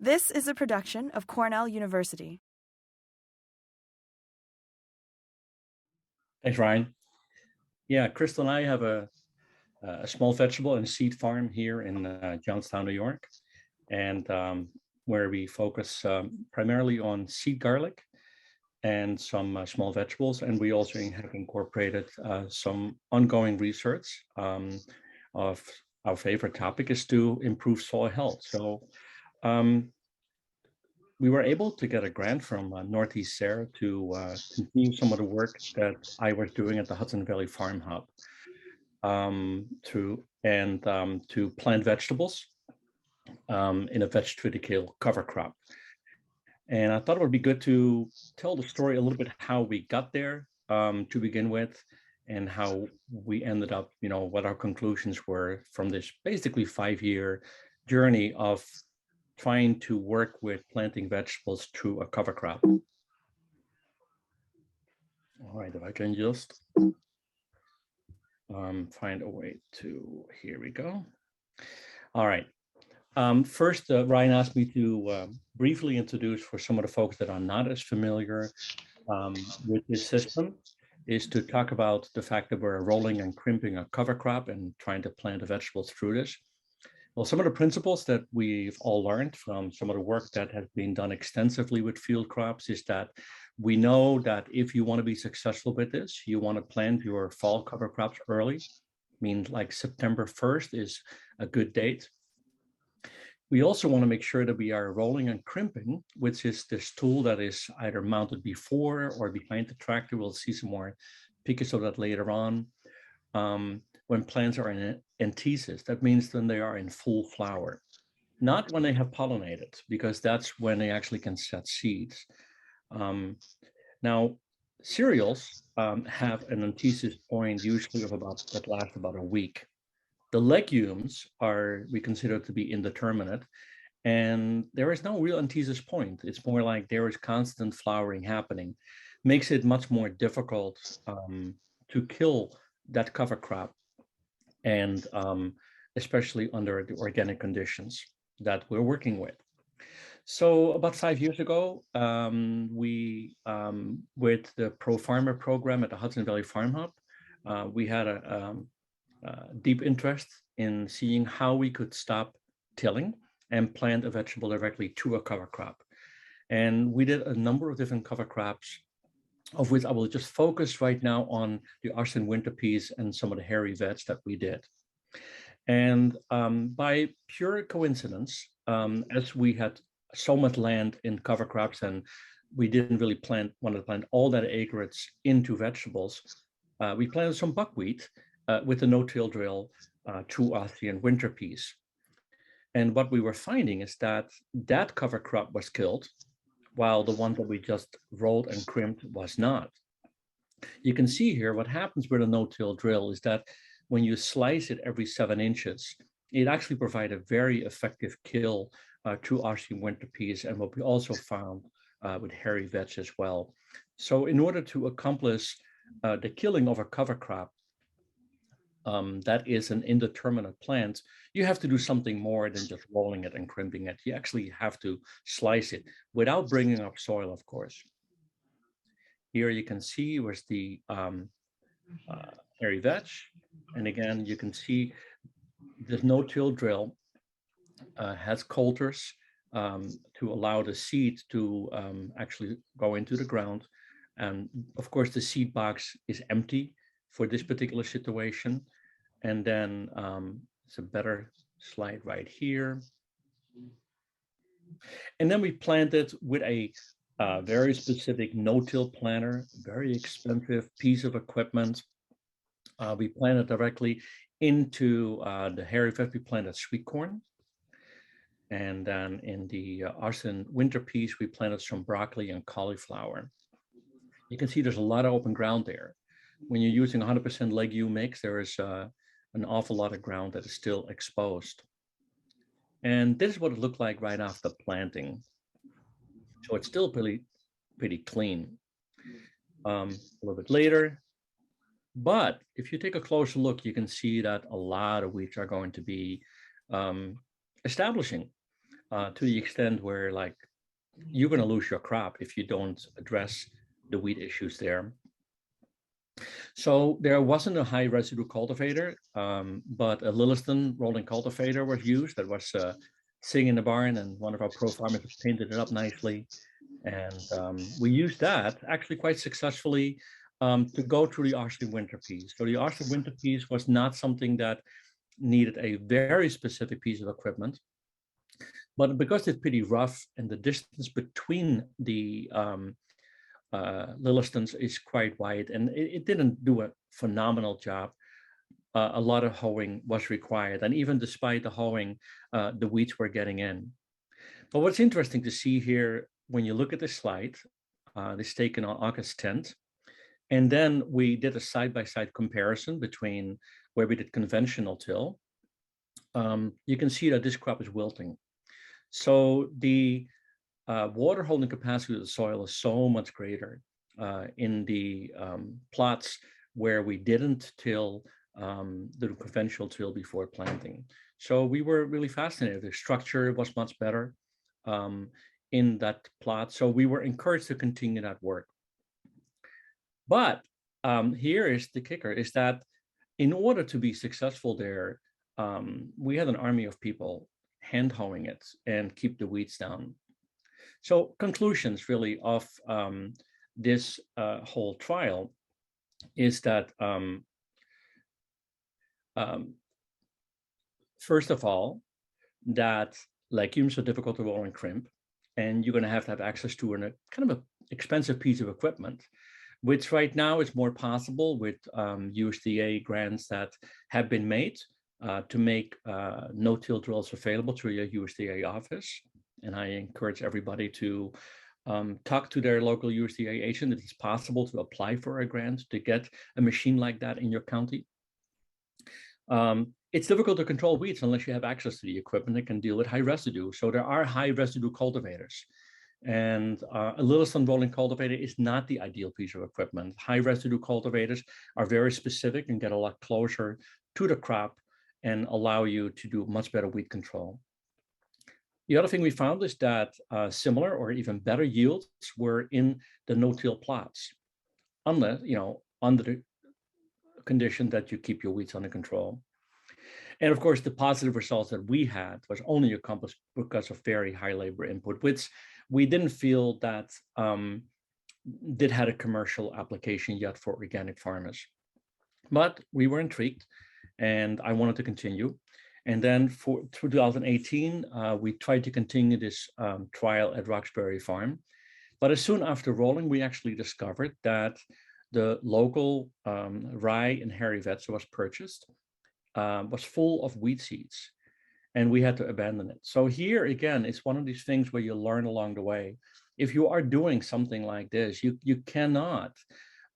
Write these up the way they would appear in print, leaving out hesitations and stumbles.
This is a production of Cornell University. Thanks, Ryan. Yeah, Crystal and I have a small vegetable and seed farm here in Johnstown, New York, and where we focus primarily on seed garlic and some small vegetables. And we also have incorporated some ongoing research of our favorite topic is to improve soil health. So we were able to get a grant from Northeast Sarah to continue some of the work that I was doing at the Hudson Valley Farm Hub to plant vegetables in a vetch triticale cover crop. And I thought it would be good to tell the story a little bit how we got there to begin with, and how we ended up, what our conclusions were from this basically 5-year journey of trying to work with planting vegetables through a cover crop. All right, if I can just find a way to, here we go. All right. First, Ryan asked me to briefly introduce, for some of the folks that are not as familiar with this system, is to talk about the fact that we're rolling and crimping a cover crop and trying to plant the vegetables through this. Well, some of the principles that we've all learned from some of the work that has been done extensively with field crops is that we know that if you want to be successful with this, you want to plant your fall cover crops early. I mean, like September 1st is a good date. We also want to make sure that we are rolling and crimping, which is this tool that is either mounted before or behind the tractor. We'll see some more pictures of that later on. When plants are in antithesis, that means when they are in full flower, not when they have pollinated, because that's when they actually can set seeds. Now, cereals have an antithesis point usually of that lasts about a week. The legumes we consider to be indeterminate, and there is no real antithesis point. It's more like there is constant flowering happening, makes it much more difficult to kill that cover crop, and especially under the organic conditions that we're working with. So about 5 years ago, we, with the Pro Farmer program at the Hudson Valley Farm Hub, we had a deep interest in seeing how we could stop tilling and plant a vegetable directly to a cover crop. And we did a number of different cover crops, of which I will just focus right now on the arsen winter peas and some of the hairy vetch that we did. And by pure coincidence, as we had so much land in cover crops and we didn't really want to plant all that acreage into vegetables, we planted some buckwheat with a no-till drill, true Austrian winter peas. And what we were finding is that cover crop was killed, while the one that we just rolled and crimped was not. You can see here what happens with a no-till drill is that when you slice it every 7 inches, it actually provides a very effective kill to Austrian winter peas, and what we also found with hairy vetch as well. So in order to accomplish the killing of a cover crop that is an indeterminate plant, you have to do something more than just rolling it and crimping it. You actually have to slice it without bringing up soil, of course. Here you can see where's the hairy vetch. And again, you can see this no-till drill has coulters to allow the seed to actually go into the ground. And of course, the seed box is empty for this particular situation. And then it's a better slide right here. And then we planted with a very specific no-till planter, very expensive piece of equipment. We planted directly into the hairy vetch. We planted sweet corn. And then in the arsen winter peas, we planted some broccoli and cauliflower. You can see there's a lot of open ground there. When you're using 100% legume mix, there is an awful lot of ground that is still exposed. And this is what it looked like right after planting. So it's still pretty clean. A little bit later. But if you take a closer look, you can see that a lot of weeds are going to be establishing. to the extent where like you're going to lose your crop if you don't address the weed issues there. So there wasn't a high residue cultivator, but a Lilliston rolling cultivator was used that was sitting in the barn, and one of our pro farmers painted it up nicely. And we used that actually quite successfully to go through the Oshley winter piece. So the Oshley winter piece was not something that needed a very specific piece of equipment, but because it's pretty rough and the distance between the Lillistons is quite wide, and it didn't do a phenomenal job. A lot of hoeing was required, and even despite the hoeing, the weeds were getting in. But what's interesting to see here, when you look at this slide, this is taken on August 10th, and then we did a side-by-side comparison between where we did conventional till. You can see that this crop is wilting. So the water holding capacity of the soil is so much greater in the plots where we didn't till the conventional till before planting. So we were really fascinated. The structure was much better in that plot. So we were encouraged to continue that work. But here is the kicker, is that in order to be successful there, we had an army of people hand hoeing it and keep the weeds down. So conclusions really of this whole trial is that first of all, that legumes are difficult to roll and crimp, and you're going to have access to a kind of an expensive piece of equipment, which right now is more possible with USDA grants that have been made to make no-till drills available through your USDA office. And I encourage everybody to talk to their local USDA agent if it's possible to apply for a grant to get a machine like that in your county. It's difficult to control weeds unless you have access to the equipment that can deal with high residue. So there are high residue cultivators. And a Lilliston rolling cultivator is not the ideal piece of equipment. High residue cultivators are very specific and get a lot closer to the crop and allow you to do much better weed control. The other thing we found is that similar or even better yields were in the no-till plots, unless, under the condition that you keep your weeds under control. And of course, the positive results that we had was only accomplished because of very high labor input, which we didn't feel that did had a commercial application yet for organic farmers. But we were intrigued, and I wanted to continue. And then through 2018, we tried to continue this trial at Roxbury Farm. But as soon after rolling, we actually discovered that the local rye and hairy vetch was purchased was full of weed seeds, and we had to abandon it. So here again, it's one of these things where you learn along the way. If you are doing something like this, you cannot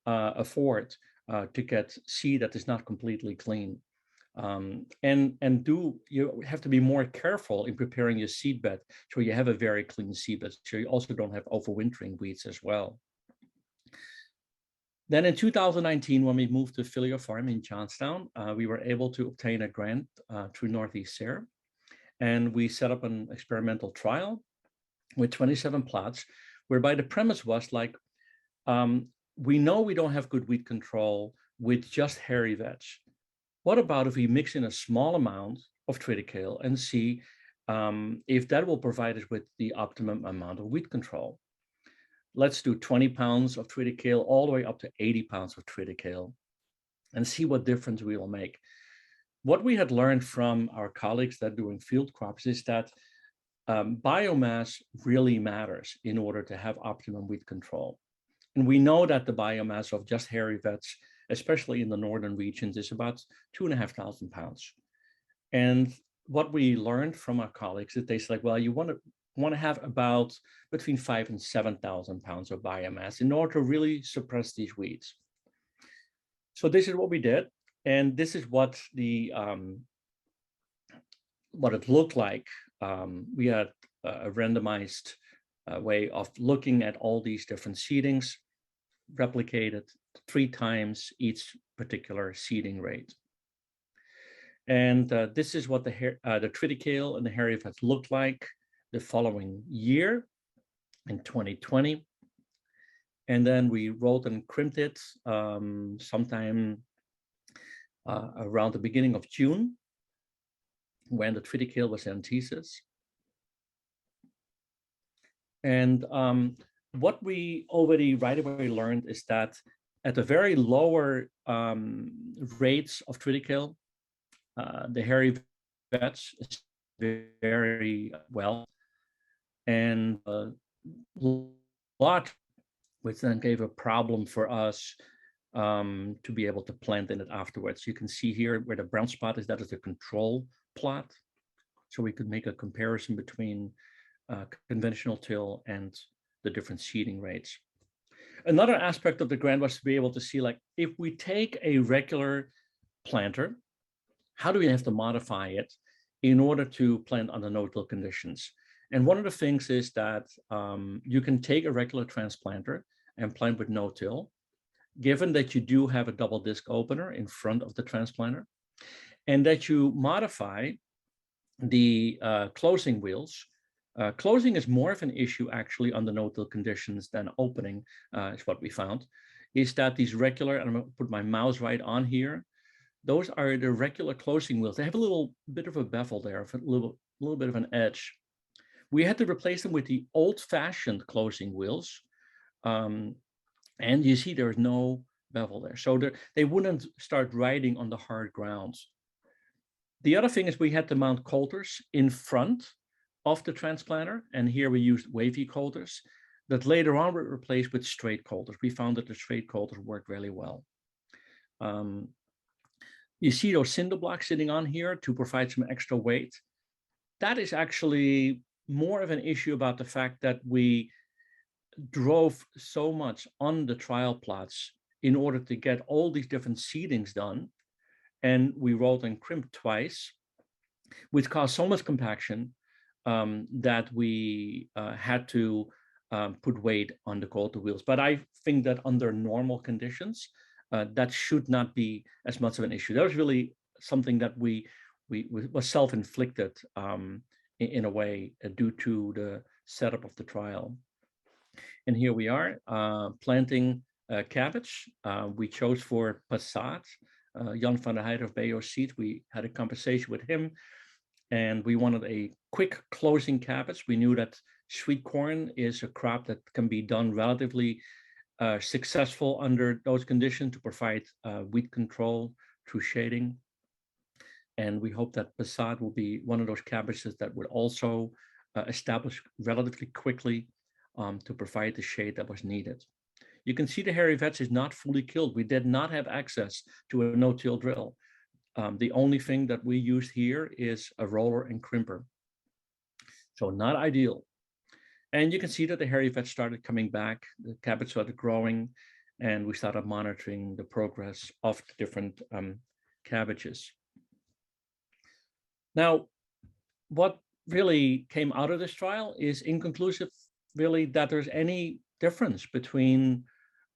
afford to get seed that is not completely clean. You have to be more careful in preparing your seed bed so you have a very clean seed bed, so you also don't have overwintering weeds as well. Then in 2019, when we moved to Philia Farm in Johnstown, we were able to obtain a grant through Northeast SARE, and we set up an experimental trial with 27 plots, whereby the premise was like, we know we don't have good weed control with just hairy vetch. What about if we mix in a small amount of triticale and see if that will provide us with the optimum amount of weed control? Let's do 20 pounds of triticale all the way up to 80 pounds of triticale and see what difference we will make. What we had learned from our colleagues that are doing field crops is that biomass really matters in order to have optimum weed control. And we know that the biomass of just hairy vetch, especially in the northern regions, is about 2,500 pounds. And what we learned from our colleagues is they said, well, you want to have about between 5,000 and 7,000 pounds of biomass in order to really suppress these weeds. So this is what we did, and this is what the what it looked like. We had a randomized way of looking at all these different seedings, replicated 3 times each particular seeding rate. And this is what the triticale and the hairy vetch looked like. the following year in 2020. And then we rolled and crimped it sometime around the beginning of June, when the triticale was in thesis. And what we already right away learned is that at the very lower rates of triticale, the hairy vetch is very well, and lot, which then gave a problem for us to be able to plant in it afterwards. You can see here where the brown spot is, that is the control plot. So we could make a comparison between conventional till and the different seeding rates. Another aspect of the grant was to be able to see, like, if we take a regular planter, how do we have to modify it in order to plant under no-till conditions? And one of the things is that you can take a regular transplanter and plant with no-till, given that you do have a double disc opener in front of the transplanter, and that you modify the closing wheels. Closing is more of an issue actually under no-till conditions than opening, is what we found, is that these regular, and I'm going to put my mouse right on here, those are the regular closing wheels. They have a little bit of a bevel there, a little bit of an edge. We had to replace them with the old-fashioned closing wheels. And you see there's no bevel there. So they wouldn't start riding on the hard ground. The other thing is we had to mount coulters in front of the transplanter. And here we used wavy coulters that later on were replaced with straight coulters. We found that the straight coulters worked really well. You see those cinder blocks sitting on here to provide some extra weight. That is actually more of an issue about the fact that we drove so much on the trial plots in order to get all these different seedings done. And we rolled and crimped twice, which caused so much compaction that we had to put weight on the coulter wheels. But I think that under normal conditions, that should not be as much of an issue. That was really something that we was self-inflicted in a way due to the setup of the trial. And here we are planting cabbage. We chose for Passat, Jan van der Heijden of BO Seeds. We had a conversation with him, and we wanted a quick closing cabbage. We knew that sweet corn is a crop that can be done relatively successful under those conditions to provide weed control through shading. And we hope that Passat will be one of those cabbages that would also establish relatively quickly to provide the shade that was needed. You can see the hairy vetch is not fully killed. We did not have access to a no-till drill. The only thing that we used here is a roller and crimper. So not ideal. And you can see that the hairy vetch started coming back, the cabbage started growing, and we started monitoring the progress of the different cabbages. Now, what really came out of this trial is inconclusive, really, that there's any difference between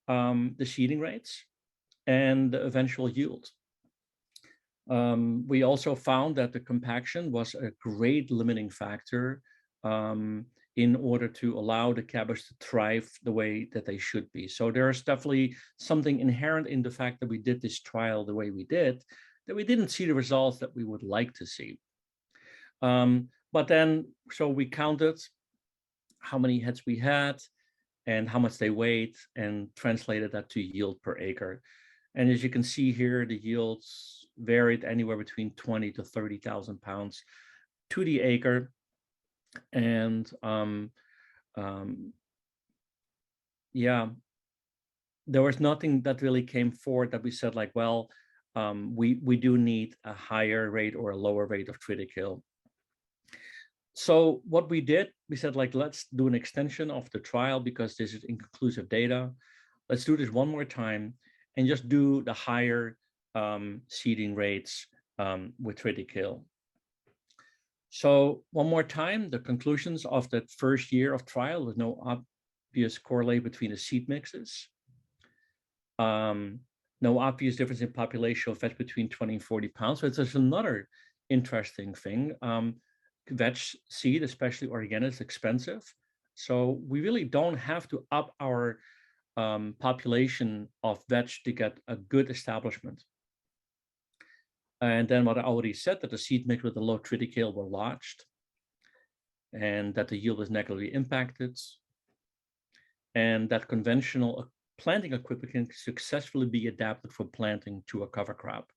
the seeding rates and the eventual yield. We also found that the compaction was a great limiting factor in order to allow the cabbage to thrive the way that they should be. So there's definitely something inherent in the fact that we did this trial the way we did, that we didn't see the results that we would like to see. But then, so we counted how many heads we had and how much they weighed and translated that to yield per acre. And as you can see here, the yields varied anywhere between 20 to 30,000 pounds to the acre. And yeah, there was nothing that really came forward that we said like, well, we do need a higher rate or a lower rate of triticale. So what we did, we said, like, let's do an extension of the trial because this is inconclusive data. Let's do this one more time and just do the higher seeding rates with triticale. So one more time, the conclusions of that first year of trial, there's no obvious correlate between the seed mixes. No obvious difference in population of vetch between 20 and 40 pounds. So it's just another interesting thing. vetch seed, especially organic, is expensive. So we really don't have to up our population of vetch to get a good establishment. And then what I already said, that the seed mix with the low triticale were lodged, and that the yield is negatively impacted, and that conventional planting equipment can successfully be adapted for planting to a cover crop.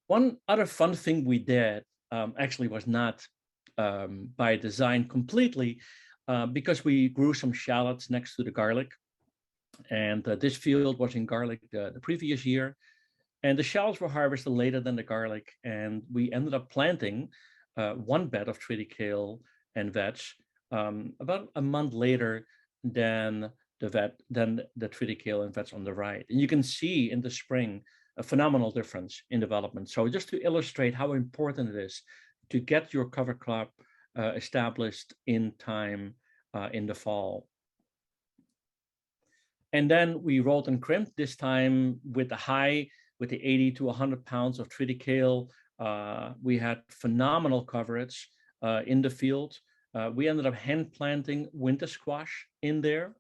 One other fun thing we did actually was not by design completely, because we grew some shallots next to the garlic. And this field was in garlic the previous year. And the shallots were harvested later than the garlic. And we ended up planting one bed of triticale and vetch about a month later than the triticale and vetch on the right. And you can see in the spring a phenomenal difference in development. So just to illustrate how important it is to get your cover crop established in time in the fall. And then we rolled and crimped, this time with the 80 to 100 pounds of triticale. We had phenomenal coverage in the field. We ended up hand planting winter squash in there.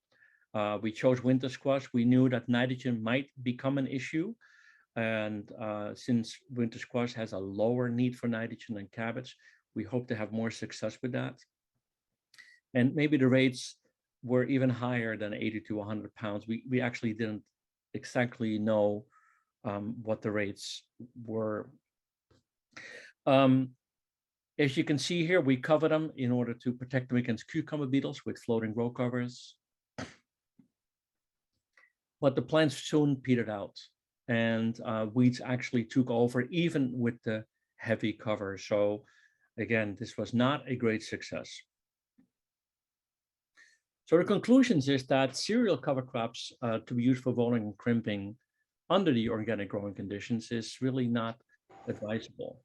We chose winter squash. We knew that nitrogen might become an issue. And since winter squash has a lower need for nitrogen than cabbage, we hope to have more success with that. And maybe the rates were even higher than 80 to 100 pounds. We actually didn't exactly know what the rates were. As you can see here, we cover them in order to protect them against cucumber beetles with floating row covers. But the plants soon petered out, and weeds actually took over even with the heavy cover. So again, this was not a great success. So the conclusions is that cereal cover crops to be used for rolling and crimping under the organic growing conditions is really not advisable.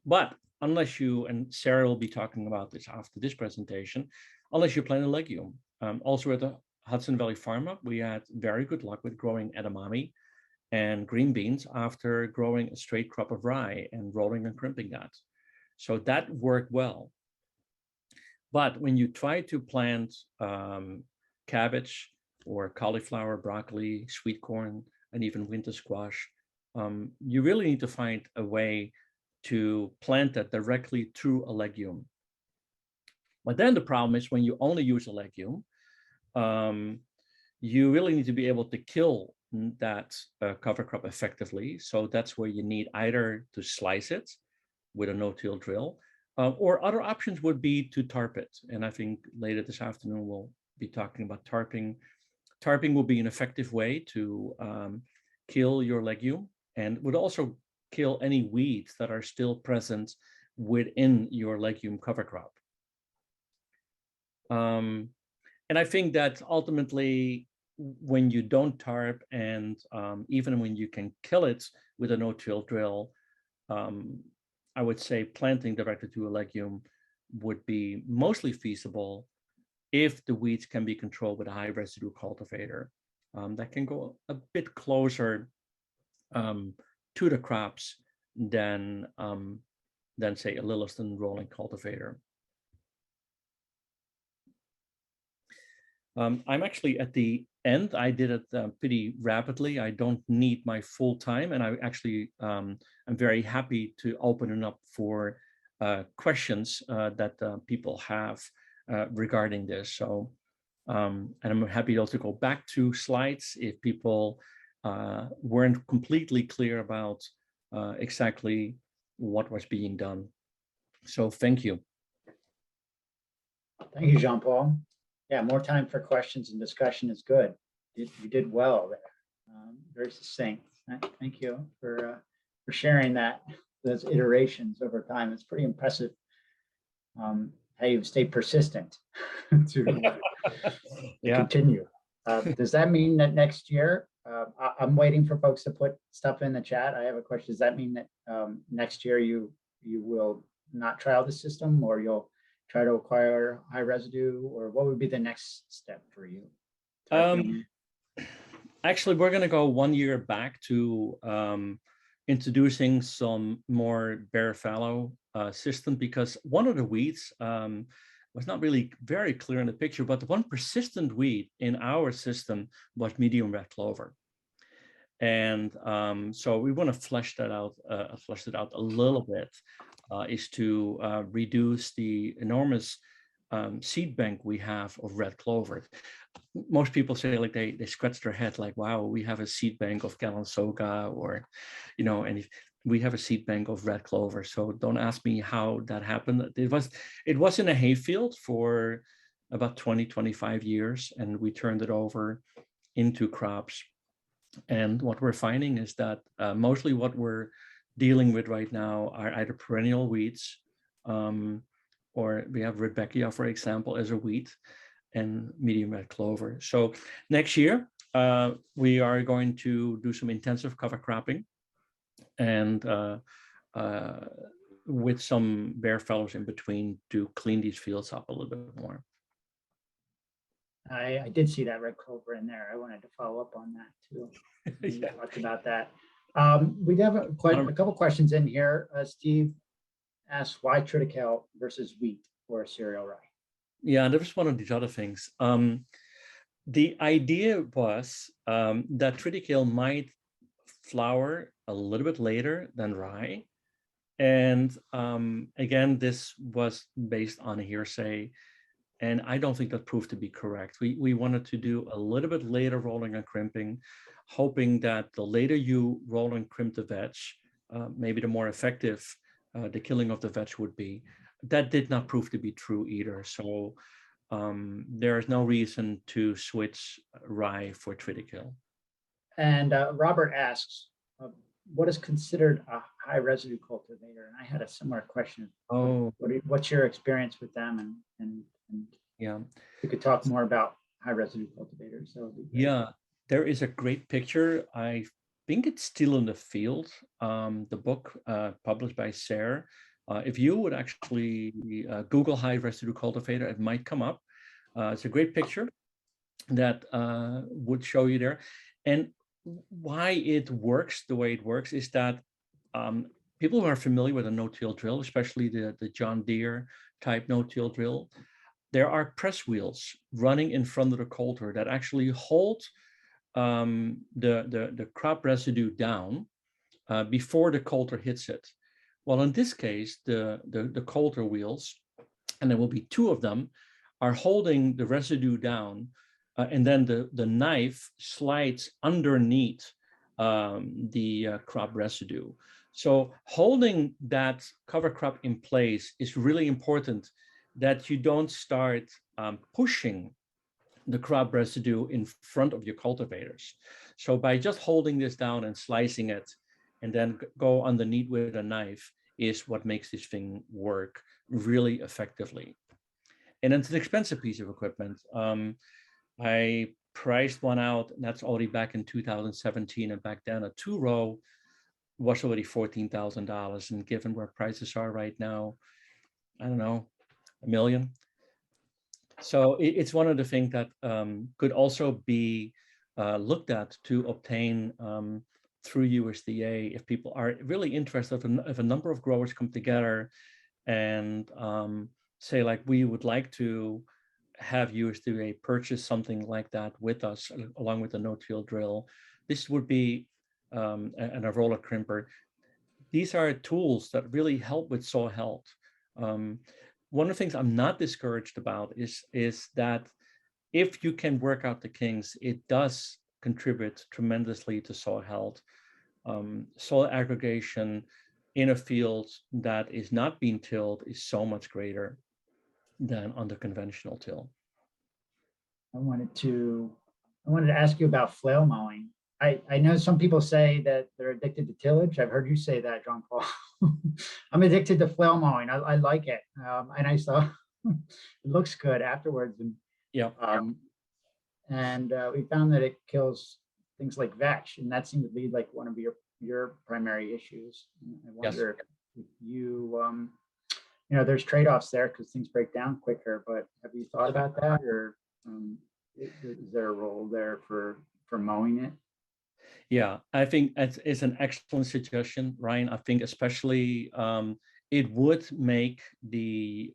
But unless you, and Sarah will be talking about this after this presentation, unless you plant a legume. Also at the Hudson Valley Farm Up, we had very good luck with growing edamame and green beans after growing a straight crop of rye and rolling and crimping that. So that worked well. But when you try to plant cabbage or cauliflower, broccoli, sweet corn, and even winter squash, you really need to find a way to plant that directly through a legume. But then the problem is when you only use a legume, you really need to be able to kill that cover crop effectively. So that's where you need either to slice it with a no-till drill, or other options would be to tarp it. And I think later this afternoon, we'll be talking about tarping. Tarping will be an effective way to kill your legume, and would also kill any weeds that are still present within your legume cover crop. And I think that ultimately, when you don't tarp, and even when you can kill it with a no-till drill, I would say planting directly to a legume would be mostly feasible if the weeds can be controlled with a high residue cultivator that can go a bit closer to the crops than say a Lilliston rolling cultivator. I'm actually at the end. I did it pretty rapidly. I don't need my full time, and I actually I'm very happy to open it up for questions that people have regarding this. So, and I'm happy also to go back to slides if people weren't completely clear about exactly what was being done. So, thank you. Thank you, Jean-Paul. Yeah, more time for questions and discussion is good. You did well there. Very succinct. Thank you for sharing those iterations over time. It's pretty impressive how you've stayed persistent to continue. Does that mean that next year, I'm waiting for folks to put stuff in the chat. I have a question. Does that mean that next year you will not trial the system, or you'll try to acquire high residue, or what would be the next step for you? Actually, we're going to go 1 year back to introducing some more bare fallow system because one of the weeds was not really very clear in the picture, but the one persistent weed in our system was medium red clover. And so we want to flesh it out a little bit, is to reduce the enormous seed bank we have of red clover. Most people say, like, they scratch their head like, wow, we have a seed bank of Galansoga, or, and we have a seed bank of red clover. So don't ask me how that happened. It was in a hayfield for about 20-25 years, and we turned it over into crops. And what we're finding is that mostly what we're dealing with right now are either perennial weeds, or we have Rudbeckia, for example, as a weed, and medium red clover. So next year, we are going to do some intensive cover cropping, and with some bare fallows in between to clean these fields up a little bit more. I did see that red clover in there. I wanted to follow up on that too. We talked about that. We have a couple questions in here. Steve asked, why triticale versus wheat or cereal rye? Yeah, that was one of these other things. The idea was that triticale might flower a little bit later than rye. And again, this was based on a hearsay, and I don't think that proved to be correct. We wanted to do a little bit later rolling and crimping, hoping that the later you roll and crimp the vetch, maybe the more effective the killing of the vetch would be. That did not prove to be true either. So there is no reason to switch rye for triticale. And Robert asks, what is considered a high residue cultivator? And I had a similar question. Oh, what's your experience with them? And yeah, you could talk more about high residue cultivators. So yeah, there is a great picture. I think it's still in the field. The book published by Sayre. If you would actually Google high residue cultivator, it might come up. It's a great picture that would show you there. And why it works the way it works is that people who are familiar with a no-till drill, especially the John Deere type no-till drill, there are press wheels running in front of the coulter that actually hold the crop residue down before the coulter hits it. Well, in this case, the coulter wheels, and there will be two of them, are holding the residue down, and then the knife slides underneath the crop residue. So holding that cover crop in place is really important, that you don't start pushing the crop residue in front of your cultivators. So by just holding this down and slicing it, and then go underneath with a knife, is what makes this thing work really effectively. And it's an expensive piece of equipment. I priced one out, and that's already back in 2017. And back then, a 2-row was already $14,000. And given where prices are right now, I don't know, $1 million. So it's one of the things that could also be looked at to obtain through USDA if people are really interested. If a number of growers come together and say, like, we would like to have USDA purchase something like that with us, along with the no-till drill. This would be and a roller crimper. These are tools that really help with soil health. One of the things I'm not discouraged about is that if you can work out the kinks, it does contribute tremendously to soil health. Soil aggregation in a field that is not being tilled is so much greater than on the conventional till. I wanted to ask you about flail mowing. I know some people say that they're addicted to tillage. I've heard you say that, John Paul. I'm addicted to flail mowing. I like it, and I saw it looks good afterwards. And yeah, and we found that it kills things like vetch, and that seemed to be like one of your primary issues. I wonder if you there's trade-offs there because things break down quicker. But have you thought about that, or is there a role there for mowing it? Yeah, I think it's an excellent suggestion, Ryan. I think especially it would make the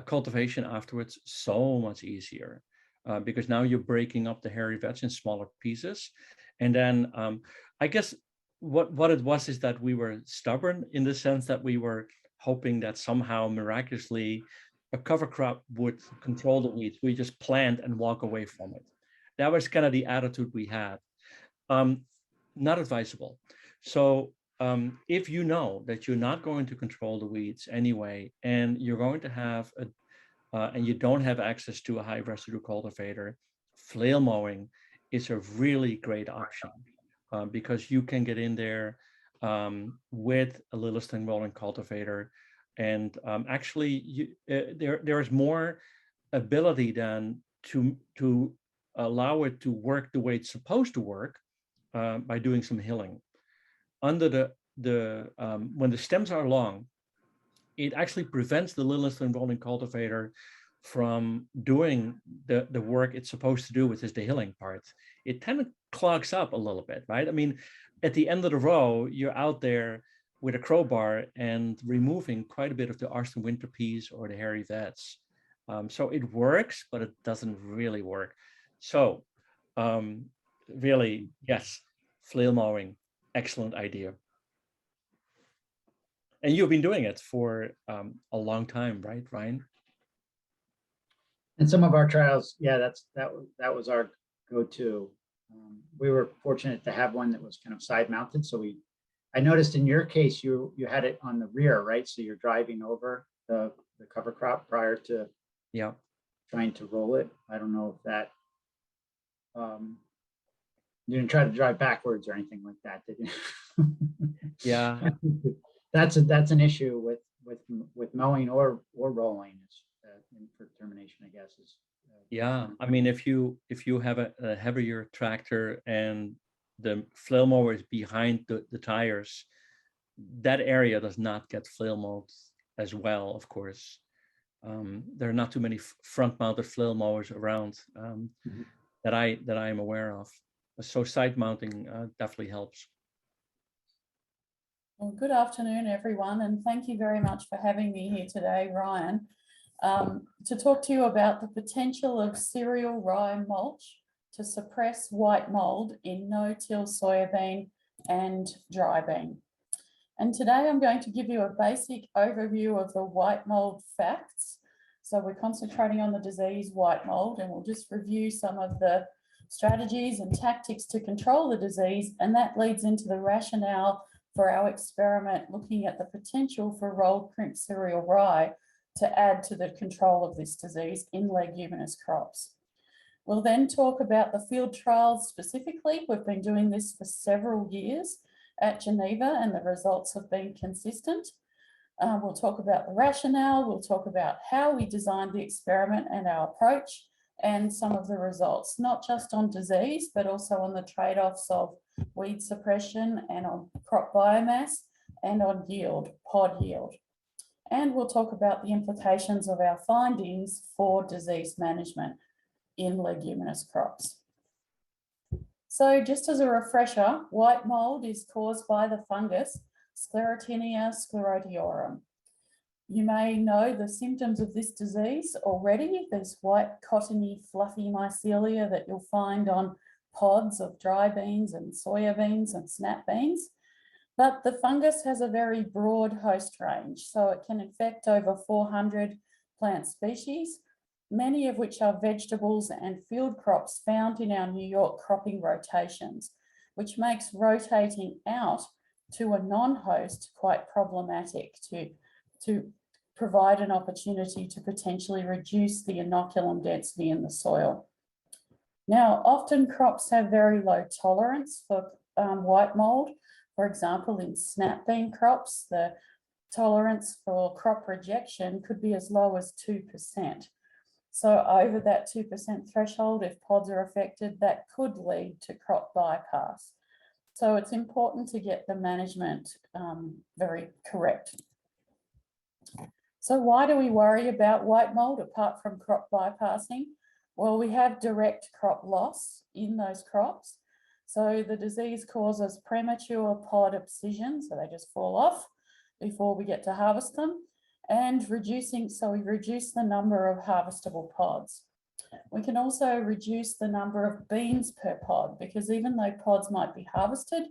cultivation afterwards so much easier, because now you're breaking up the hairy vetch in smaller pieces. And then I guess what it was is that we were stubborn in the sense that we were hoping that somehow miraculously a cover crop would control the weeds. We just plant and walk away from it. That was kind of the attitude we had. Not advisable. So if you know that you're not going to control the weeds anyway, and you're going to have and you don't have access to a high residue cultivator, flail mowing is a really great option, because you can get in there with a little stem rolling cultivator, and actually there's more ability than to allow it to work the way it's supposed to work, by doing some hilling. Under when the stems are long, it actually prevents the little stem rolling cultivator from doing the work it's supposed to do, which is the hilling part. It kind of clogs up a little bit, right? I mean, at the end of the row, you're out there with a crowbar and removing quite a bit of the Arston winter peas or the hairy vetch. So it works, but it doesn't really work. So really, yes, flail mowing, excellent idea. And you've been doing it for a long time, right, Ryan? And some of our trials, yeah, that was our go-to. We were fortunate to have one that was kind of side mounted. So I noticed in your case, you had it on the rear, right? So you're driving over the cover crop prior to trying to roll it. I don't know if that, you didn't try to drive backwards or anything like that, did you? Yeah. That's an issue with mowing or rolling for termination, I guess. Yeah, I mean, if you have a heavier tractor and the flail mower is behind the tires, that area does not get flail mowed as well, of course. There are not too many front-mounted flail mowers around that I am aware of. So side mounting definitely helps. Well, good afternoon, everyone, and thank you very much for having me here today, Ryan, to talk to you about the potential of cereal rye mulch to suppress white mold in no-till soybean and dry bean. And today I'm going to give you a basic overview of the white mold facts. So we're concentrating on the disease white mold, and we'll just review some of the strategies and tactics to control the disease, and that leads into the rationale for our experiment looking at the potential for rolled crimp cereal rye to add to the control of this disease in leguminous crops. We'll then talk about the field trials specifically. We've been doing this for several years at Geneva, and the results have been consistent. We'll talk about the rationale. We'll talk about how we designed the experiment and our approach, and some of the results, not just on disease, but also on the trade-offs of weed suppression and on crop biomass and on yield, pod yield. And we'll talk about the implications of our findings for disease management in leguminous crops. So just as a refresher, white mold is caused by the fungus Sclerotinia sclerotiorum. You may know the symptoms of this disease already. There's white, cottony, fluffy mycelia that you'll find on pods of dry beans and soya beans and snap beans. But the fungus has a very broad host range, so it can infect over 400 plant species, many of which are vegetables and field crops found in our New York cropping rotations, which makes rotating out to a non-host quite problematic to provide an opportunity to potentially reduce the inoculum density in the soil. Now, often crops have very low tolerance for white mold. For example, in snap bean crops, the tolerance for crop rejection could be as low as 2%. So over that 2% threshold, if pods are affected, that could lead to crop bypass. So it's important to get the management very correct. So why do we worry about white mold apart from crop bypassing? Well, we have direct crop loss in those crops. So the disease causes premature pod abscission, so they just fall off. before we get to harvest them, and we reduce the number of harvestable pods. We can also reduce the number of beans per pod, because even though pods might be harvested,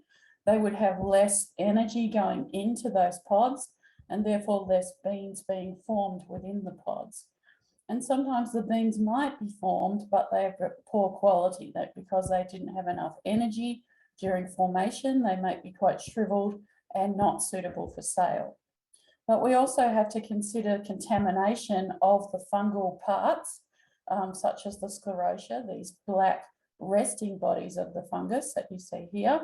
they would have less energy going into those pods and therefore less beans being formed within the pods. And sometimes the beans might be formed, but they have poor quality, that because they didn't have enough energy during formation, they might be quite shriveled and not suitable for sale. But we also have to consider contamination of the fungal parts, such as the sclerotia, these black resting bodies of the fungus that you see here,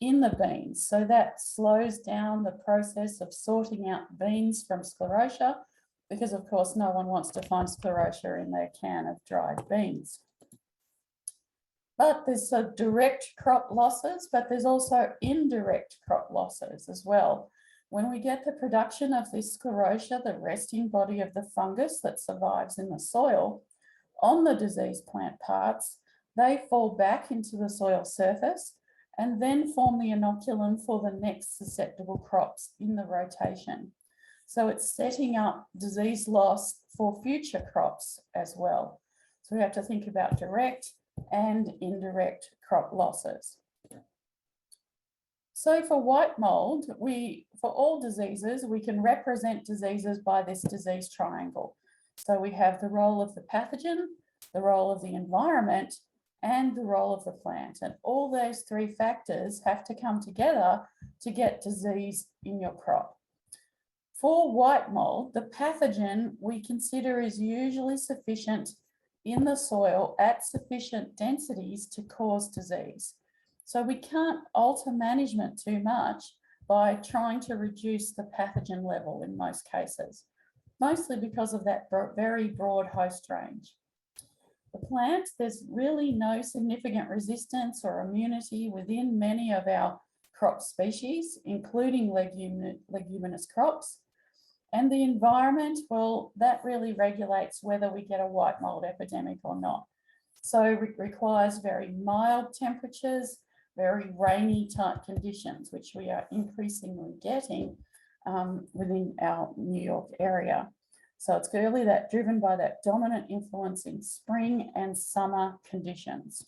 in the beans. So that slows down the process of sorting out beans from sclerotia, because of course no one wants to find sclerotia in their can of dried beans. But there's direct crop losses, but there's also indirect crop losses as well. When we get the production of this sclerotia, the resting body of the fungus that survives in the soil, on the diseased plant parts, they fall back into the soil surface and then form the inoculum for the next susceptible crops in the rotation. So it's setting up disease loss for future crops as well. So we have to think about direct and indirect crop losses. So for white mold, for all diseases, we can represent diseases by this disease triangle. So we have the role of the pathogen, the role of the environment, and the role of the plant. And all those three factors have to come together to get disease in your crop. For white mold, the pathogen we consider is usually sufficient in the soil at sufficient densities to cause disease. So we can't alter management too much by trying to reduce the pathogen level in most cases, mostly because of that very broad host range. The plant, there's really no significant resistance or immunity within many of our crop species, including leguminous crops. And the environment, well, that really regulates whether we get a white mold epidemic or not. So it requires very mild temperatures, very rainy type conditions, which we are increasingly getting within our New York area. So it's really driven by that dominant influence in spring and summer conditions.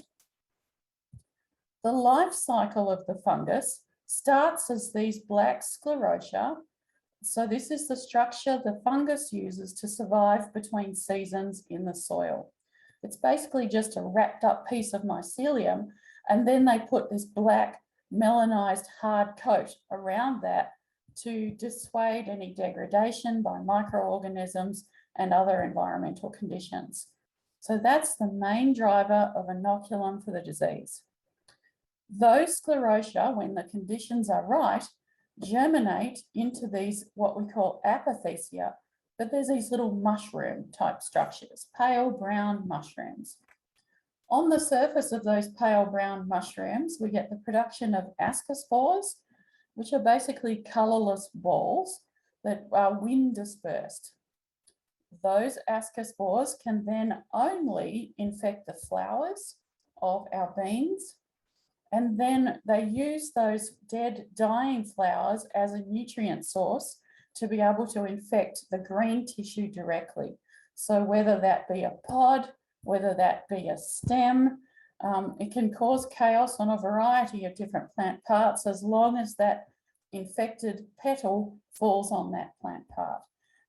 The life cycle of the fungus starts as these black sclerotia. So this is the structure the fungus uses to survive between seasons in the soil. It's basically just a wrapped up piece of mycelium, and then they put this black melanized hard coat around that to dissuade any degradation by microorganisms and other environmental conditions. So that's the main driver of inoculum for the disease. Those sclerotia, when the conditions are right, germinate into these, what we call apothecia, but there's these little mushroom type structures, pale brown mushrooms. On the surface of those pale brown mushrooms, we get the production of ascospores, which are basically colourless balls that are wind dispersed. Those ascospores can then only infect the flowers of our beans, and then they use those dead, dying flowers as a nutrient source to be able to infect the green tissue directly. So whether that be a pod, whether that be a stem, it can cause chaos on a variety of different plant parts as long as that infected petal falls on that plant part.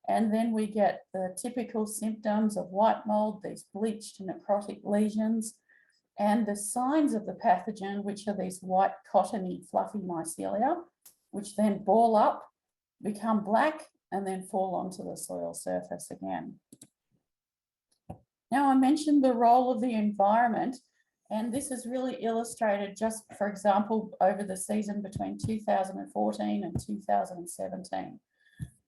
And then we get the typical symptoms of white mold, these bleached necrotic lesions, and the signs of the pathogen, which are these white, cottony, fluffy mycelia, which then ball up, become black, and then fall onto the soil surface again. Now, I mentioned the role of the environment, and this is really illustrated just, for example, over the season between 2014 and 2017.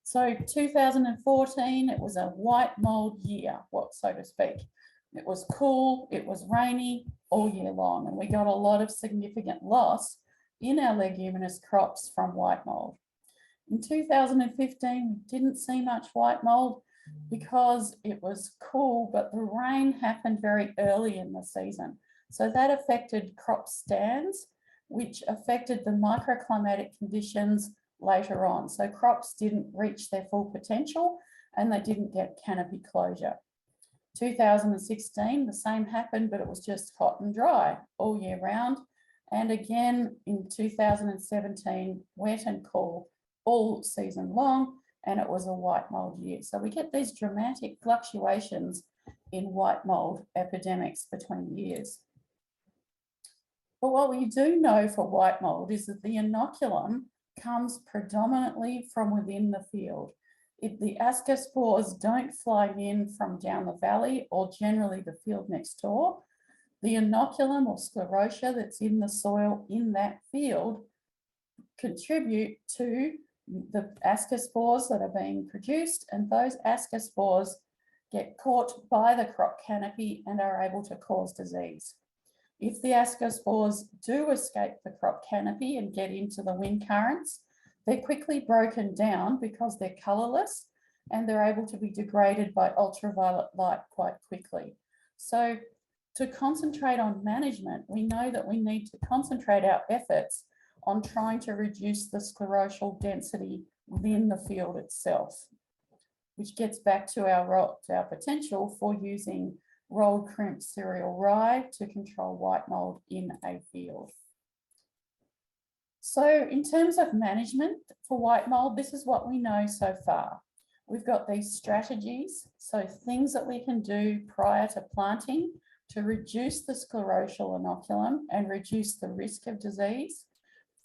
So 2014, it was a white mold year, so to speak. It was cool, it was rainy all year long, and we got a lot of significant loss in our leguminous crops from white mold. In 2015, we didn't see much white mold because it was cool, but the rain happened very early in the season. So that affected crop stands, which affected the microclimatic conditions later on. So crops didn't reach their full potential and they didn't get canopy closure. 2016, the same happened, but it was just hot and dry all year round. And again in 2017, wet and cool all season long, and it was a white mold year. So we get these dramatic fluctuations in white mold epidemics between years. But what we do know for white mold is that the inoculum comes predominantly from within the field. The ascospores don't fly in from down the valley or generally the field next door. The inoculum or sclerotia that's in the soil in that field contribute to the ascospores that are being produced, and those ascospores get caught by the crop canopy and are able to cause disease. If the ascospores do escape the crop canopy and get into the wind currents, they're quickly broken down because they're colourless and they're able to be degraded by ultraviolet light quite quickly. So to concentrate on management, we know that we need to concentrate our efforts on trying to reduce the sclerotial density within the field itself, which gets back to our potential for using rolled crimp cereal rye to control white mold in a field. So in terms of management for white mold, this is what we know so far. We've got these strategies, so things that we can do prior to planting to reduce the sclerotial inoculum and reduce the risk of disease.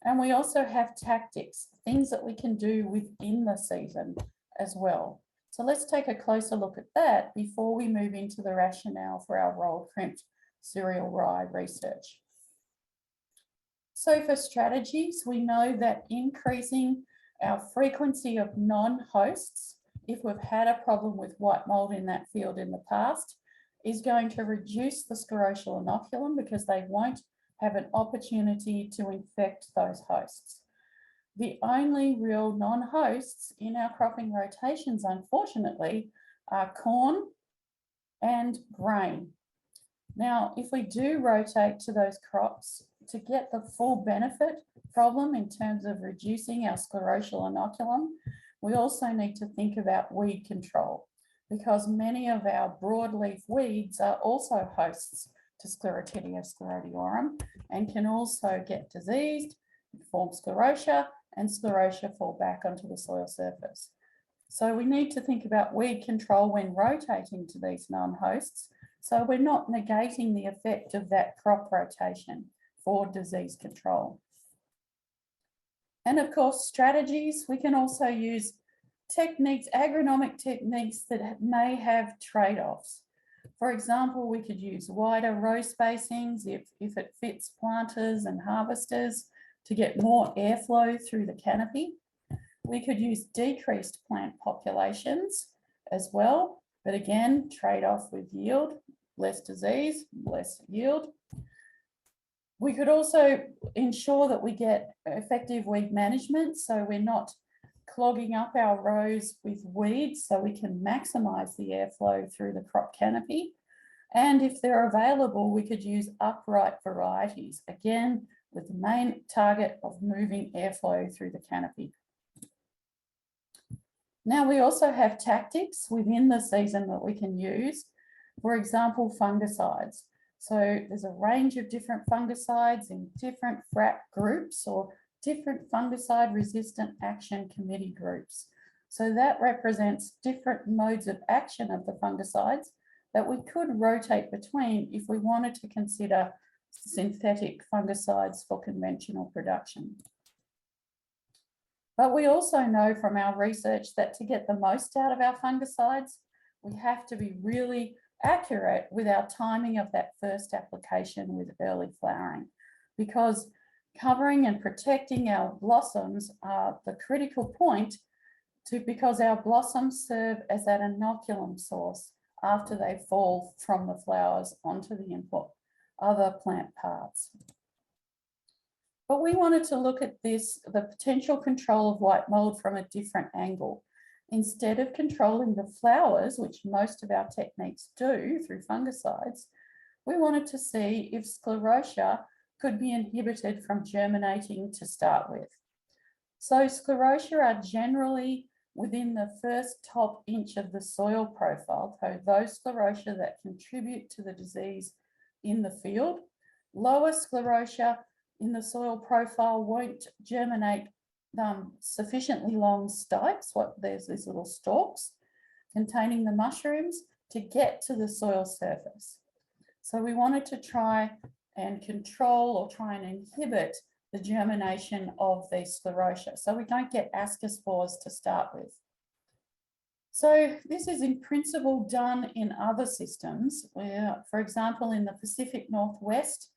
And we also have tactics, things that we can do within the season as well. So let's take a closer look at that before we move into the rationale for our rolled crimped cereal rye research. So for strategies, we know that increasing our frequency of non-hosts, if we've had a problem with white mold in that field in the past, is going to reduce the sclerotial inoculum because they won't have an opportunity to infect those hosts. The only real non-hosts in our cropping rotations, unfortunately, are corn and grain. Now, if we do rotate to those crops to get the full benefit from them in terms of reducing our sclerotial inoculum, we also need to think about weed control because many of our broadleaf weeds are also hosts to Sclerotinia sclerotiorum and can also get diseased, form sclerotia, and sclerotia fall back onto the soil surface. So we need to think about weed control when rotating to these non-hosts, so we're not negating the effect of that crop rotation for disease control. And of course, strategies, we can also use techniques, agronomic techniques that may have trade-offs. For example, we could use wider row spacings if it fits planters and harvesters to get more airflow through the canopy. We could use decreased plant populations as well, but again, trade-off with yield, less disease, less yield. We could also ensure that we get effective weed management, so we're not clogging up our rows with weeds, so we can maximize the airflow through the crop canopy. And if they're available, we could use upright varieties, again, with the main target of moving airflow through the canopy. Now, we also have tactics within the season that we can use. For example, fungicides. So there's a range of different fungicides in different FRAP groups or different fungicide resistant action committee groups. So that represents different modes of action of the fungicides that we could rotate between if we wanted to consider synthetic fungicides for conventional production. But we also know from our research that to get the most out of our fungicides, we have to be really accurate with our timing of that first application with early flowering, because covering and protecting our blossoms are the critical point because our blossoms serve as that inoculum source after they fall from the flowers onto the input other plant parts. But we wanted to look at this, the potential control of white mold from a different angle. Instead of controlling the flowers, which most of our techniques do through fungicides, we wanted to see if sclerotia could be inhibited from germinating to start with. So sclerotia are generally within the first top inch of the soil profile, so those sclerotia that contribute to the disease in the field. Lower sclerotia in the soil profile won't germinate sufficiently long spikes. There's these little stalks containing the mushrooms to get to the soil surface. So we wanted to try and control or try and inhibit the germination of these sclerotia, so we don't get ascospores to start with. So this is in principle done in other systems where, for example, in the Pacific Northwest,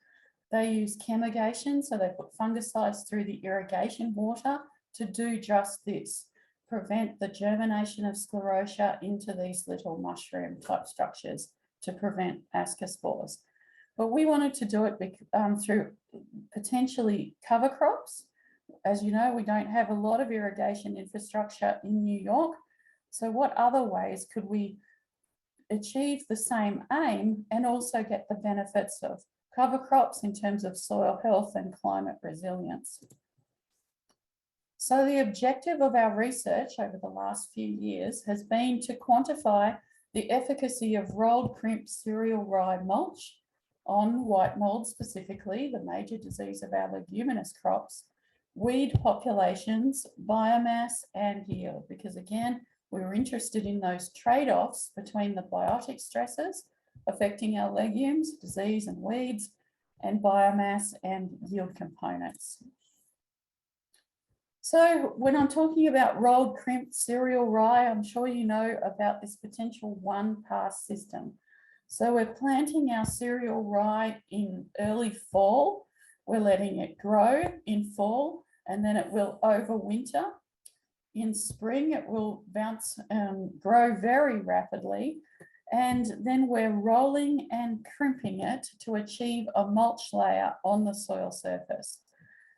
they use chemigation, so they put fungicides through the irrigation water to do just this, prevent the germination of sclerotia into these little mushroom type structures to prevent ascospores. But we wanted to do it through potentially cover crops. As you know, we don't have a lot of irrigation infrastructure in New York. So what other ways could we achieve the same aim and also get the benefits of cover crops in terms of soil health and climate resilience? So the objective of our research over the last few years has been to quantify the efficacy of rolled crimp cereal rye mulch on white mold, specifically the major disease of our leguminous crops, weed populations, biomass and yield, because again, we were interested in those trade-offs between the biotic stresses affecting our legumes, disease and weeds, and biomass and yield components. So when I'm talking about rolled crimp cereal rye, I'm sure you know about this potential one-pass system. So we're planting our cereal rye in early fall. We're letting it grow in fall, and then it will overwinter. In spring, it will bounce and grow very rapidly. And then we're rolling and crimping it to achieve a mulch layer on the soil surface.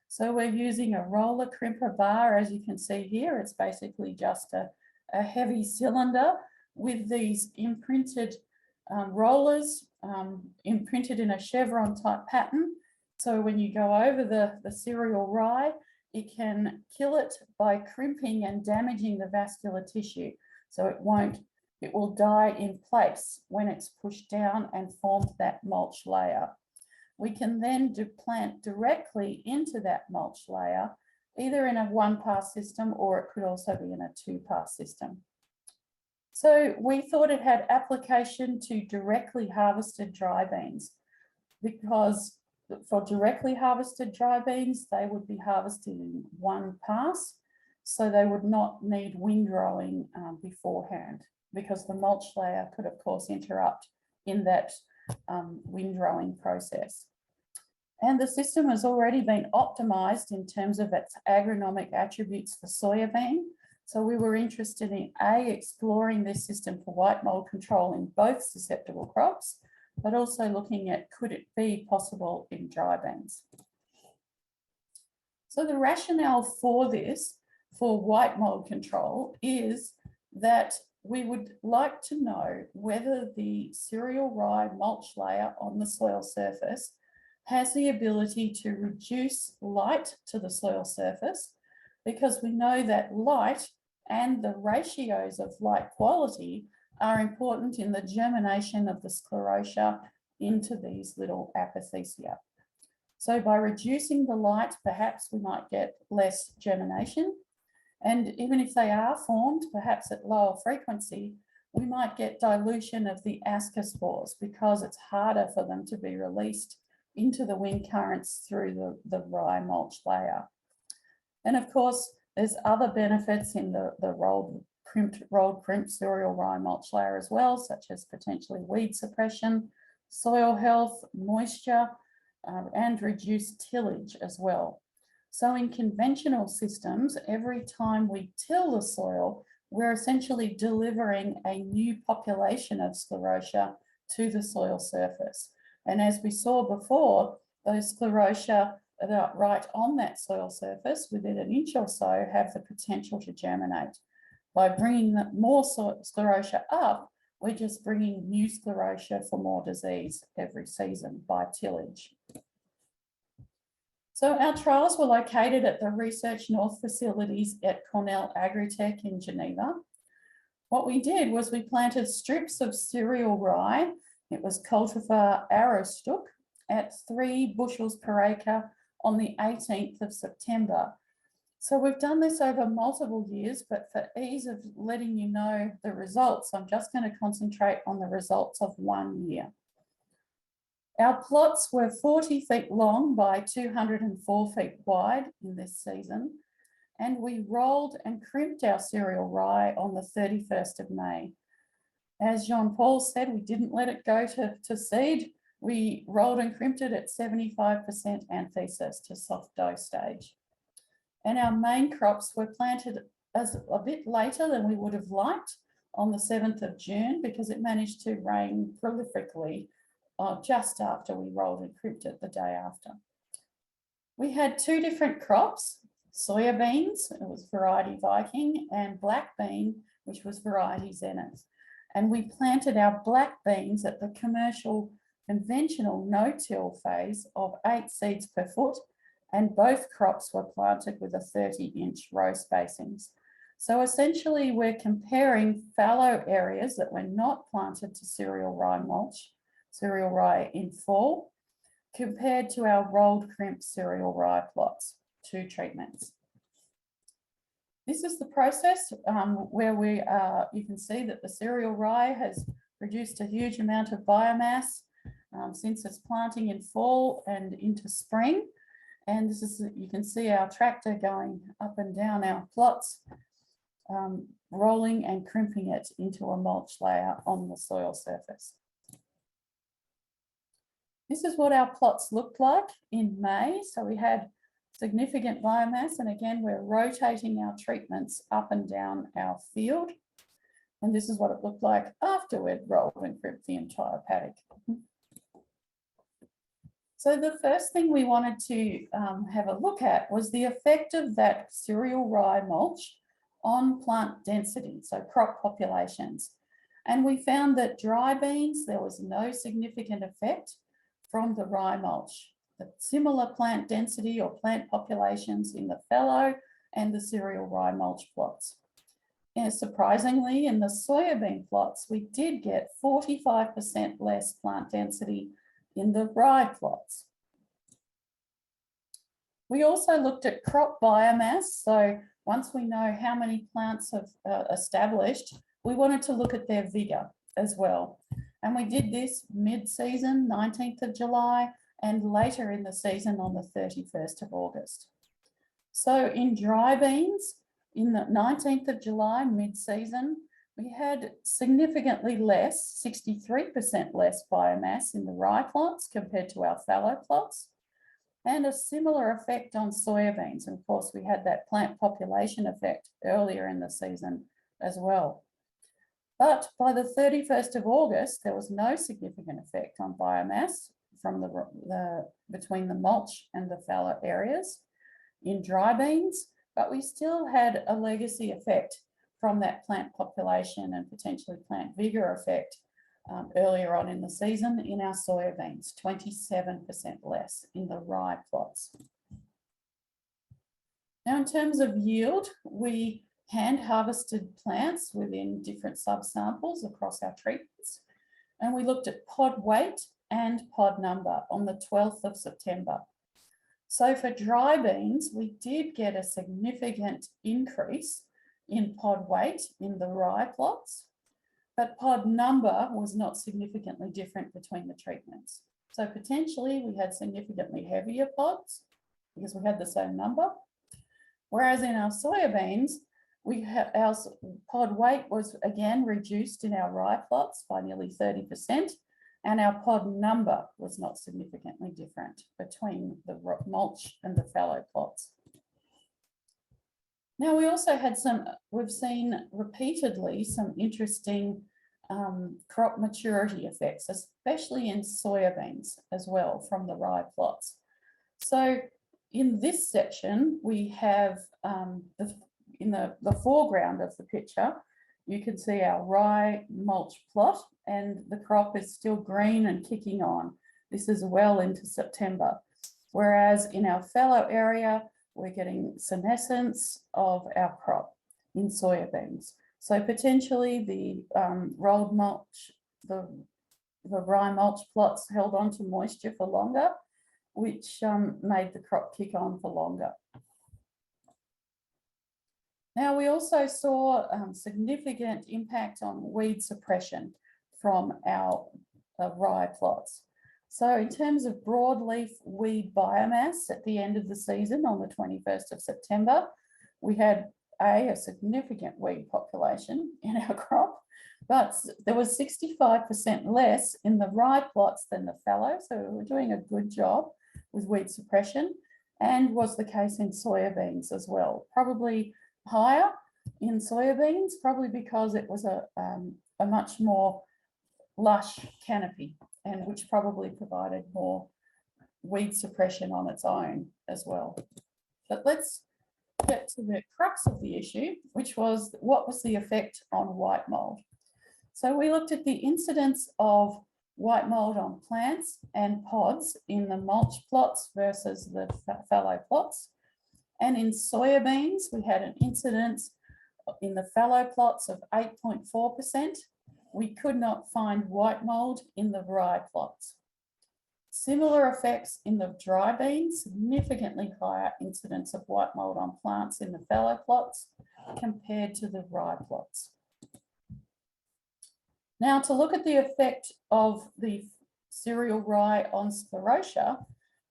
So we're using a roller crimper bar, as you can see here. It's basically just a heavy cylinder with these imprinted rollers imprinted in a chevron type pattern. So when you go over the cereal rye, it can kill it by crimping and damaging the vascular tissue. So it will die in place when it's pushed down and formed that mulch layer. We can then plant directly into that mulch layer, either in a one-pass system or it could also be in a two-pass system. So we thought it had application to directly harvested dry beans, because for directly harvested dry beans, they would be harvested in one pass, so they would not need windrowing beforehand, because the mulch layer could, of course, interrupt in that windrowing process. And the system has already been optimized in terms of its agronomic attributes for soybean. So we were interested in exploring this system for white mold control in both susceptible crops, but also looking at could it be possible in dry beans. So the rationale for this, for white mold control, is that we would like to know whether the cereal rye mulch layer on the soil surface has the ability to reduce light to the soil surface, because we know that light and the ratios of light quality are important in the germination of the sclerotia into these little apothecia. So by reducing the light, perhaps we might get less germination. And even if they are formed, perhaps at lower frequency, we might get dilution of the ascospores, because it's harder for them to be released into the wind currents through the rye mulch layer. And of course, there's other benefits in the rolled crimp cereal rye mulch layer as well, such as potentially weed suppression, soil health, moisture, and reduced tillage as well. So in conventional systems, every time we till the soil, we're essentially delivering a new population of sclerotia to the soil surface. And as we saw before, those sclerotia that are right on that soil surface within an inch or so have the potential to germinate. By bringing more sclerotia up, we're just bringing new sclerotia for more disease every season by tillage. So our trials were located at the Research North facilities at Cornell Agritech in Geneva. What we did was we planted strips of cereal rye. It was cultivar Aroostook at 3 bushels per acre on the 18th of September. So we've done this over multiple years, but for ease of letting you know the results, I'm just going to concentrate on the results of 1 year. Our plots were 40 feet long by 204 feet wide in this season, and we rolled and crimped our cereal rye on the 31st of May. As Jean-Paul said, we didn't let it go to seed. We rolled and crimped it at 75% anthesis to soft dough stage. And our main crops were planted as a bit later than we would have liked on the 7th of June because it managed to rain prolifically just after we rolled and crimped it the day after. We had 2 different crops, soya beans, it was variety Viking, and black bean, which was variety Zenith. And we planted our black beans at the commercial conventional no-till phase of 8 seeds per foot, and both crops were planted with a 30-inch row spacings. So essentially we're comparing fallow areas that were not planted to cereal rye mulch, cereal rye in fall, compared to our rolled crimped cereal rye plots, 2 treatments. This is the process where you can see that the cereal rye has produced a huge amount of biomass since its planting in fall and into spring. And this is, you can see our tractor going up and down our plots, rolling and crimping it into a mulch layer on the soil surface. This is what our plots looked like in May. So we had significant biomass, and again, we're rotating our treatments up and down our field. And this is what it looked like after we'd rolled and crimped the entire paddock. So the first thing we wanted to have a look at was the effect of that cereal rye mulch on plant density, so crop populations. And we found that dry beans, there was no significant effect from the rye mulch. The similar plant density or plant populations in the fallow and the cereal rye mulch plots. And surprisingly, in the soybean plots, we did get 45% less plant density in the rye plots. We also looked at crop biomass. So once we know how many plants have established, we wanted to look at their vigor as well. And we did this mid-season, 19th of July, and later in the season on the 31st of August. So in dry beans, in the 19th of July, mid-season, we had significantly less, 63% less biomass in the rye plots compared to our fallow plots, and a similar effect on soybeans. And of course, we had that plant population effect earlier in the season as well. But by the 31st of August, there was no significant effect on biomass from between the mulch and the fallow areas in dry beans, but we still had a legacy effect from that plant population and potentially plant vigor effect earlier on in the season in our soybeans, 27% less in the rye plots. Now, in terms of yield, we hand harvested plants within different subsamples across our treatments, and we looked at pod weight and pod number on the 12th of September. So for dry beans, we did get a significant increase in pod weight in the rye plots, but pod number was not significantly different between the treatments. So potentially we had significantly heavier pods because we had the same number, whereas in our soybeans, our pod weight was again reduced in our rye plots by nearly 30%, and our pod number was not significantly different between the mulch and the fallow plots. Now, we also had we've seen repeatedly some interesting crop maturity effects, especially in soybeans as well from the rye plots. So in this section, we have in the foreground of the picture, you can see our rye mulch plot, and the crop is still green and kicking on. This is well into September. Whereas in our fallow area, we're getting senescence of our crop in soybeans. So potentially the rolled mulch, the rye mulch plots held on to moisture for longer, which made the crop kick on for longer. Now, we also saw significant impact on weed suppression from our rye plots. So in terms of broadleaf weed biomass at the end of the season on the 21st of September, we had a significant weed population in our crop, but there was 65% less in the rye plots than the fallow. So we were doing a good job with weed suppression, and was the case in soybeans as well. Probably higher in soybeans, probably because it was a much more lush canopy, and which probably provided more weed suppression on its own as well. But let's get to the crux of the issue, which was what was the effect on white mold. So we looked at the incidence of white mold on plants and pods in the mulch plots versus the fallow plots. And in soybeans, we had an incidence in the fallow plots of 8.4%. We could not find white mold in the rye plots. Similar effects in the dry beans, significantly higher incidence of white mold on plants in the fallow plots compared to the rye plots. Now, to look at the effect of the cereal rye on sclerotia,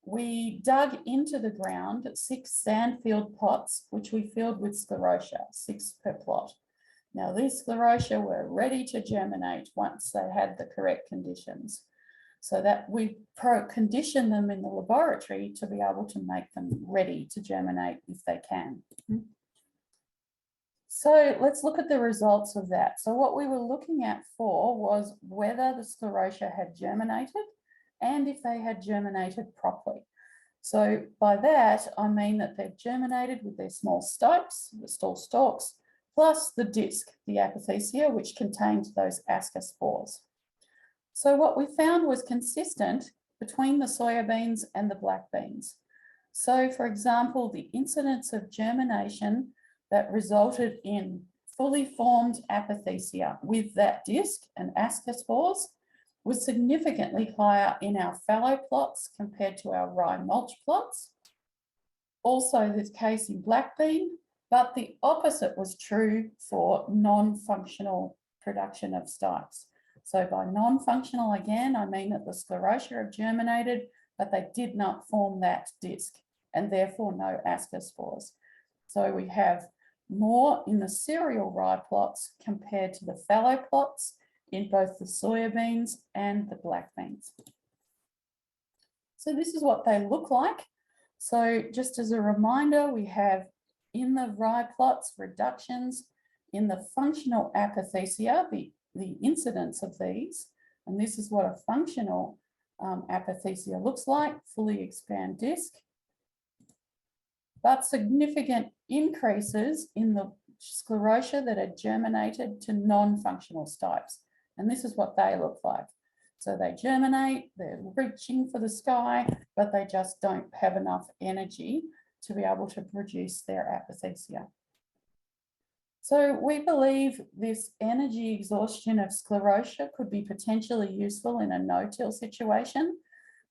we dug into the ground 6 sandfield pots, which we filled with sclerotia, 6 per plot. Now, these sclerotia were ready to germinate once they had the correct conditions, so that we condition them in the laboratory to be able to make them ready to germinate if they can. So let's look at the results of that. So what we were looking at for was whether the sclerotia had germinated and if they had germinated properly. So by that, I mean that they've germinated with their small stopes, the small stalks, plus the disc, the apothecia, which contains those ascospores. So what we found was consistent between the soybeans and the black beans. So for example, the incidence of germination that resulted in fully formed apothecia with that disc and ascospores was significantly higher in our fallow plots compared to our rye mulch plots. Also the case in black bean, but the opposite was true for non-functional production of stipes. So by non-functional, again, I mean that the sclerotia have germinated, but they did not form that disc and therefore no ascospores. So we have more in the cereal rye plots compared to the fallow plots in both the soybeans and the black beans. So this is what they look like. So just as a reminder, we have in the rye plots reductions in the functional apothecia, the incidence of these, and this is what a functional apothecia looks like, fully expand disc, but significant increases in the sclerotia that are germinated to non-functional stipes. And this is what they look like. So they germinate, they're reaching for the sky, but they just don't have enough energy to be able to produce their apothecia. So we believe this energy exhaustion of sclerotia could be potentially useful in a no-till situation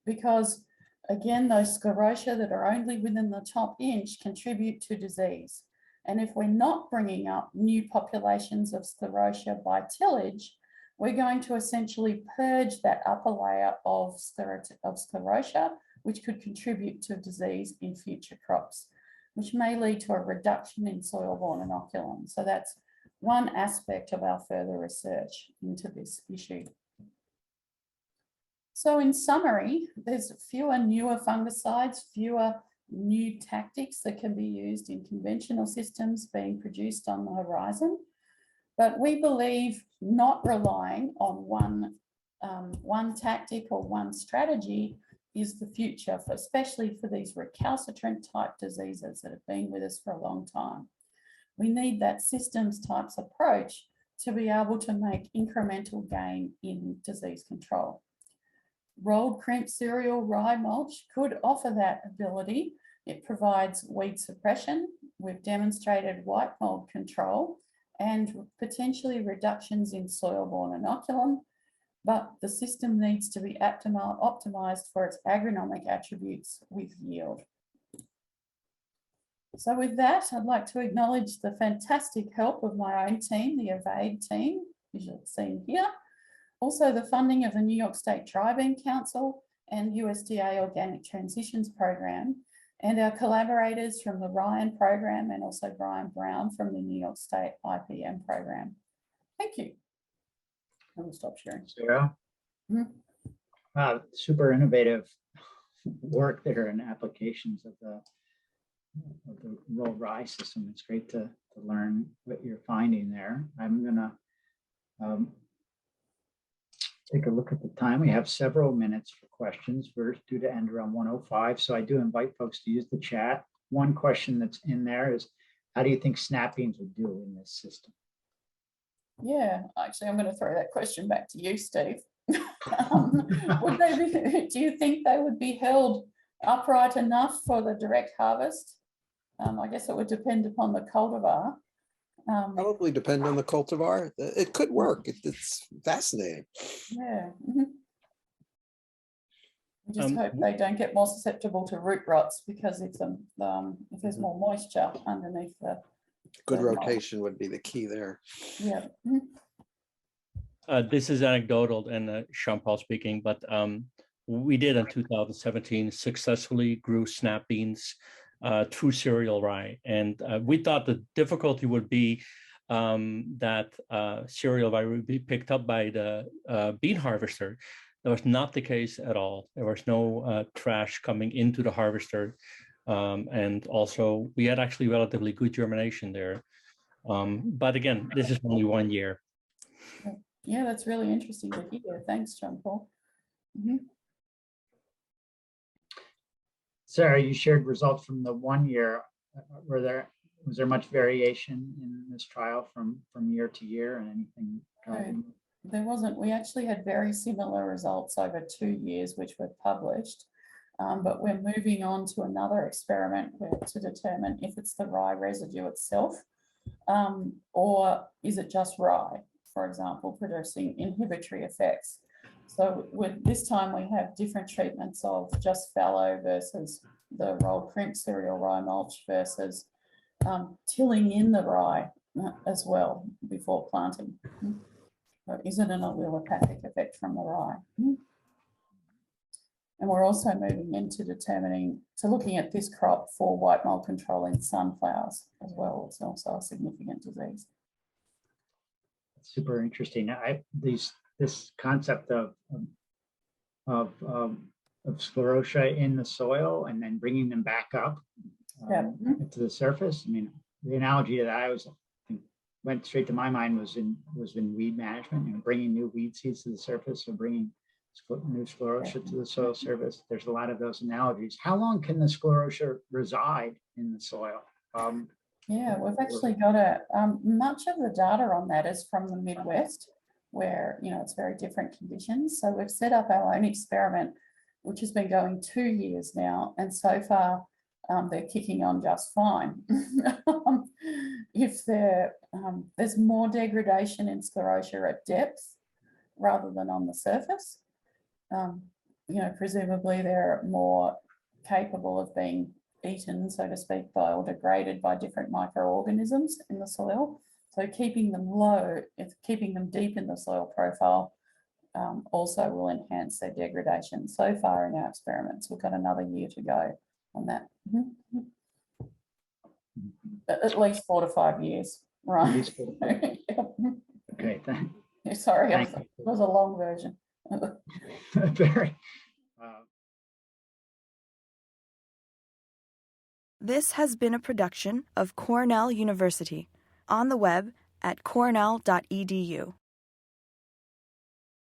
because, again, those sclerotia that are only within the top inch contribute to disease. And if we're not bringing up new populations of sclerotia by tillage, we're going to essentially purge that upper layer of sclerotia, which could contribute to disease in future crops, which may lead to a reduction in soil-borne inoculum. So that's one aspect of our further research into this issue. So in summary, there's fewer newer fungicides, fewer new tactics that can be used in conventional systems being produced on the horizon. But we believe not relying on one tactic or one strategy is the future, especially for these recalcitrant type diseases that have been with us for a long time. We need that systems types approach to be able to make incremental gain in disease control. Rolled crimp cereal rye mulch could offer that ability. It provides weed suppression. We've demonstrated white mold control and potentially reductions in soil-borne inoculum, but the system needs to be optimized for its agronomic attributes with yield. So with that, I'd like to acknowledge the fantastic help of my own team, the Evade team, visually seen here. Also the funding of the New York State Tribean Council and USDA Organic Transitions Program, and our collaborators from the Ryan program and also Brian Brown from the New York State IPM program. Thank you. I will stop sharing. Sarah? Wow, super innovative work there and applications of the rolled rye system. It's great to learn what you're finding there. I'm gonna take a look at the time. We have several minutes for questions. We're due to end around 1:05, so I do invite folks to use the chat. One question that's in there is, how do you think snap beans would do in this system? Yeah, actually, I'm going to throw that question back to you, Steve. Would they be, do you think they would be held upright enough for the direct harvest? I guess it would depend upon the cultivar. Probably depend on the cultivar. It could work. It's fascinating. Yeah. I just hope they don't get more susceptible to root rots, because if there's more moisture underneath the Good mold. rotation would be the key there. Yeah. This is anecdotal and Sean Paul speaking, but we did in 2017 successfully grew snap beans through cereal rye. And we thought the difficulty would be that cereal rye would be picked up by the bean harvester. That was not the case at all. There was no trash coming into the harvester. And also we had actually relatively good germination there. But again, this is only 1 year. Yeah, that's really interesting to hear. Thanks, John Paul. Sarah, you shared results from the 1 year. Was there much variation in this trial from year to year, and anything? There wasn't. We actually had very similar results over 2 years, which were published. But we're moving on to another experiment to determine if it's the rye residue itself, or is it just rye, for example, producing inhibitory effects. So with this time we have different treatments of just fallow versus the rolled crimp cereal rye mulch versus tilling in the rye as well before planting. So is it an allelopathic effect from the rye? And we're also moving into looking at this crop for white mold control in sunflowers as well. It's also a significant disease. Super interesting. This concept of sclerotia in the soil and then bringing them back up to the surface. I mean, the analogy that I went straight to my mind was in weed management, and bringing new weed seeds to the surface, or bringing new sclerotia to the soil surface. There's a lot of those analogies. How long can the sclerotia reside in the soil? Yeah, we've actually got much of the data on that is from the Midwest, where it's very different conditions. So we've set up our own experiment, which has been going 2 years now, and so far they're kicking on just fine. If there's more degradation in sclerotia at depth rather than on the surface, presumably they're more capable of being eaten, so to speak, by or degraded by different microorganisms in the soil. So keeping them low, keeping them deep in the soil profile also will enhance their degradation. So far in our experiments, we've got another year to go on that. At least 4 to 5 years, right? Okay, thanks. Sorry, it was a long version. Very. This has been a production of Cornell University, on the web at cornell.edu.